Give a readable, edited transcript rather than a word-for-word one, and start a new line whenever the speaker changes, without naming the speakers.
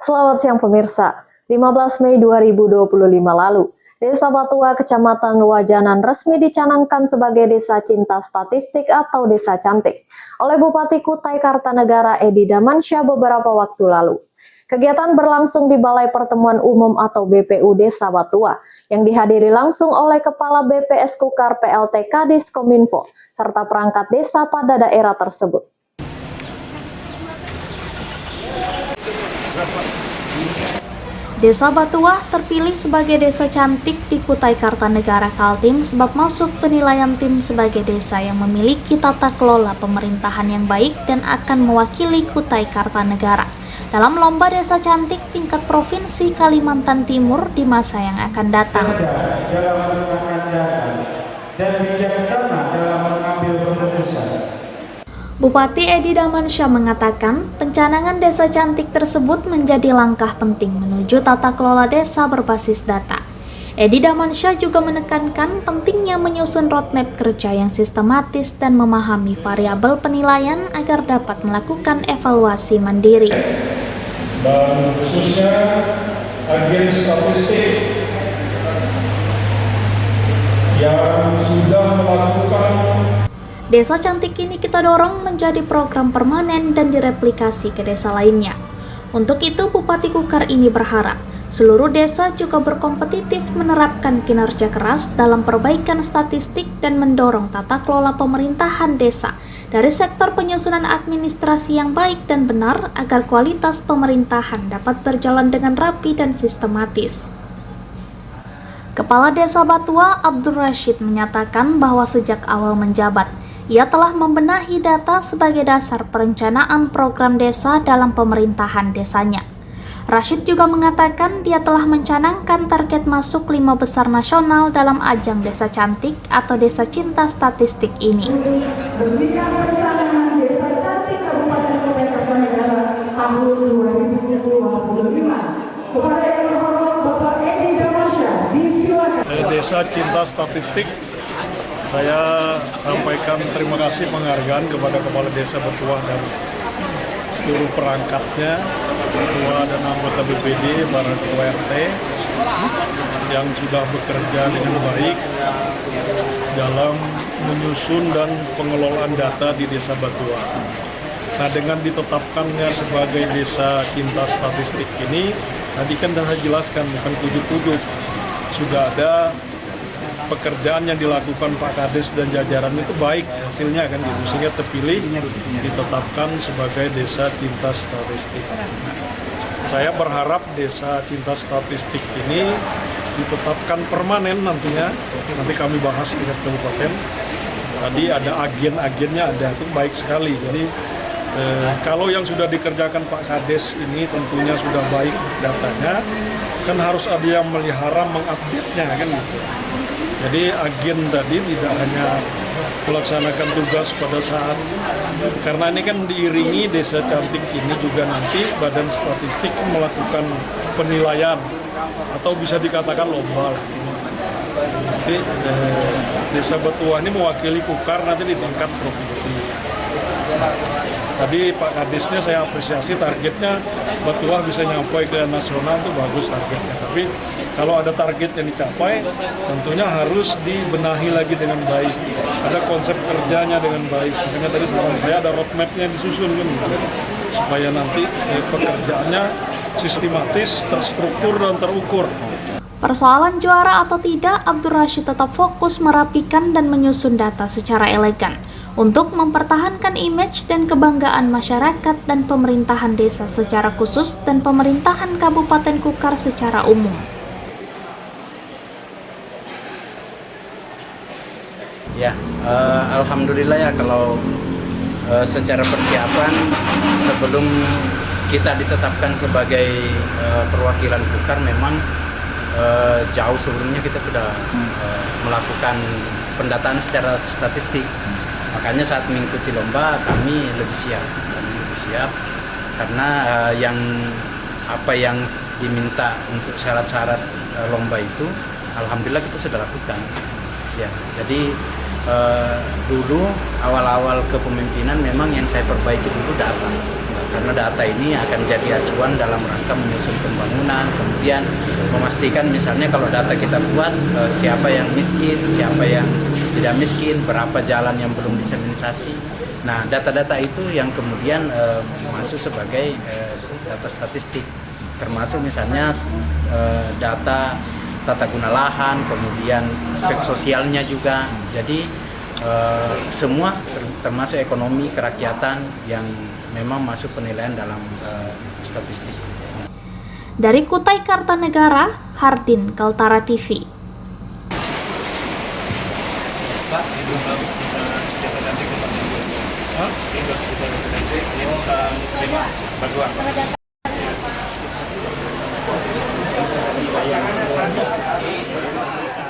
Selamat siang pemirsa, 15 Mei 2025 lalu, Desa Batua, Kecamatan Wajanan resmi dicanangkan sebagai Desa Cinta Statistik atau Desa Cantik oleh Bupati Kutai Kartanegara Edi Damansyah beberapa waktu lalu. Kegiatan berlangsung di Balai Pertemuan Umum atau BPU Desa Batua yang dihadiri langsung oleh Kepala BPS Kukar PLT Kadis Kominfo serta perangkat desa pada daerah tersebut.
Desa Batua terpilih sebagai desa cantik di Kutai Kartanegara Kaltim sebab masuk penilaian tim sebagai desa yang memiliki tata kelola pemerintahan yang baik dan akan mewakili Kutai Kartanegara dalam lomba desa cantik tingkat provinsi Kalimantan Timur di masa yang akan datang. Dan bijaksana dalam mengambil keputusan. Bupati Edi Damansyah mengatakan, pencanangan desa cantik tersebut menjadi langkah penting menuju tata kelola desa berbasis data. Edi Damansyah juga menekankan pentingnya menyusun roadmap kerja yang sistematis dan memahami variabel penilaian agar dapat melakukan evaluasi mandiri.
Dan khususnya agen statistik yang sudah melakukan
Desa Cantik ini kita dorong menjadi program permanen dan direplikasi ke desa lainnya. Untuk itu, Bupati Kukar ini berharap seluruh desa juga berkompetitif menerapkan kinerja keras dalam perbaikan statistik dan mendorong tata kelola pemerintahan desa dari sektor penyusunan administrasi yang baik dan benar agar kualitas pemerintahan dapat berjalan dengan rapi dan sistematis. Kepala Desa Batua, Abdul Rashid, menyatakan bahwa sejak awal menjabat, ia telah membenahi data sebagai dasar perencanaan program desa dalam pemerintahan desanya. Rashid juga mengatakan dia telah mencanangkan target masuk 5 besar nasional dalam ajang Desa Cantik atau Desa Cinta Statistik ini.
Resmikan perencanaan Desa Cantik Kabupaten Kutai Kartanegara tahun 2025. Kepada yang terhormat Bapak Edi Damansyah, disilakan.
Desa Cinta Statistik, saya sampaikan terima kasih penghargaan kepada Kepala Desa Batua dan seluruh perangkatnya, ketua dan anggota BPD, para ketua RT yang sudah bekerja dengan baik dalam menyusun dan pengelolaan data di Desa Batua. Nah, dengan ditetapkannya sebagai Desa Cinta Statistik ini, tadi kan sudah saya jelaskan, bukan ujuk-ujuk, sudah ada pekerjaan yang dilakukan Pak Kades dan jajaran itu baik hasilnya kan gitu, sehingga terpilih ditetapkan sebagai Desa Cinta Statistik. Saya berharap Desa Cinta Statistik ini ditetapkan permanen nantinya, nanti kami bahas tingkat kabupaten. Tadi ada agen-agennya, ada, itu baik sekali. Jadi kalau yang sudah dikerjakan Pak Kades ini tentunya sudah baik datanya, kan harus ada yang melihara, mengupdate-nya kan gitu. Jadi agen tadi tidak hanya melaksanakan tugas pada saat, karena ini kan diiringi Desa Cantik ini juga nanti Badan Statistik melakukan penilaian atau bisa dikatakan lomba. Jadi Desa Batua ini mewakili Kukar nanti di tingkat provinsi. Tadi Pak Kadisnya saya apresiasi, targetnya Batua bisa nyampai ke nasional, itu bagus targetnya. Tapi kalau ada target yang dicapai, tentunya harus dibenahi lagi dengan baik. Ada konsep kerjanya dengan baik. Makanya tadi saran saya ada roadmap-nya disusun kan, supaya nanti pekerjaannya sistematis, terstruktur dan terukur.
Persoalan juara atau tidak, Abdul Rashid tetap fokus merapikan dan menyusun data secara elegan untuk mempertahankan image dan kebanggaan masyarakat dan pemerintahan desa secara khusus dan pemerintahan Kabupaten Kukar secara umum.
Ya, alhamdulillah ya kalau secara persiapan sebelum kita ditetapkan sebagai perwakilan Kukar memang jauh sebelumnya kita sudah melakukan pendataan secara statistik. Makanya saat mengikuti lomba kami lebih siap karena apa yang diminta untuk syarat-syarat lomba itu alhamdulillah kita sudah lakukan. Ya, jadi dulu awal-awal kepemimpinan memang yang saya perbaiki dulu data. karena data ini akan jadi acuan dalam rangka menyusun pembangunan, kemudian memastikan misalnya kalau data kita buat siapa yang miskin, siapa yang tidak miskin, berapa jalan yang belum disertifikasi. Nah, data-data itu yang kemudian masuk sebagai data statistik, termasuk misalnya data tata guna lahan, kemudian aspek sosialnya juga. Jadi semua termasuk ekonomi kerakyatan yang memang masuk penilaian dalam statistik.
Dari Kutai Kartanegara, Hardin, Kaltara TV.
Pak, kita